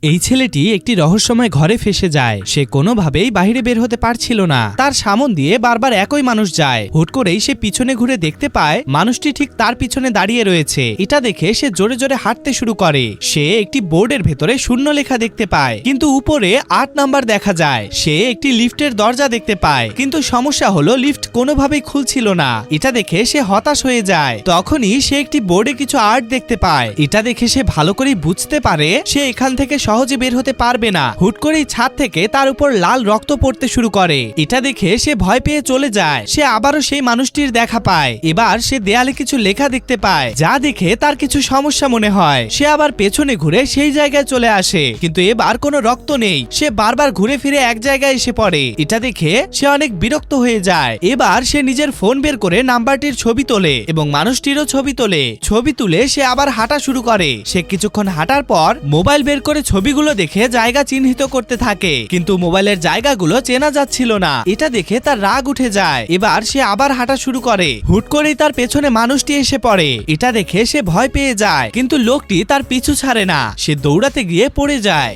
এই ছেলেটি একটি রহস্যময় ঘরে ফেসে যায়। সে কোনোভাবেই বাইরে বের হতে পারছিল না। তার সামন দিয়ে বারবার একই মানুষ যায়। হুট করেই সে পিছনে ঘুরে দেখতে পায় মানুষটি ঠিক তার পিছনে দাঁড়িয়ে রয়েছে। এটা দেখে সে জোরে জোরে হাঁটতে শুরু করে। সে একটি বোর্ডের ভেতরে শূন্য লেখা দেখতে পায়, কিন্তু উপরে ৮ নাম্বার দেখা যায়। সে একটি লিফটের দরজা দেখতে পায়, কিন্তু সমস্যা হলো লিফট কোনোভাবেই খুলছিল না। এটা দেখে সে হতাশ হয়ে যায়। তখনই সে একটি বোর্ডে কিছু আর্ট দেখতে পায়। এটা দেখে সে ভালো করে বুঝতে পারে সে এখান থেকে সহজে বের হতে পারবে না। হুট করেই ছাদ থেকে তার উপর লাল রক্ত পড়তে শুরু করে। এটা দেখে সে ভয় পেয়ে চলে যায়। সে আবারও সেই মানুষটির দেখা পায়। এবার সে দেয়ালে কিছু লেখা দেখতে পায়, যা দেখে তার কিছু সমস্যা মনে হয়। সে আবার পেছনে ঘুরে সেই জায়গায় চলে আসে, কিন্তু এবার কোনো রক্ত নেই। সে বারবার ঘুরে ফিরে এক জায়গায় এসে পড়ে। এটা দেখে সে অনেক বিরক্ত হয়ে যায়। এবার সে নিজের ফোন বের করে নাম্বারটির ছবি তোলে এবং মানুষটিরও ছবি তোলে। ছবি তুলে সে আবার হাঁটা শুরু করে। সে কিছুক্ষণ হাঁটার পর মোবাইল বের করে ছবিগুলো দেখে জায়গা চিহ্নিত করতে থাকে, কিন্তু মোবাইলের জায়গাগুলো চেনা যাচ্ছিল না। এটা দেখে তার রাগ উঠে যায়। এবার সে আবার হাঁটা শুরু করে। হুট করেই তার পেছনে মানুষটি এসে পড়ে। এটা দেখে সে ভয় পেয়ে যায়, কিন্তু লোকটি তার পিছু ছাড়ে না। সে দৌড়াতে গিয়ে পড়ে যায়।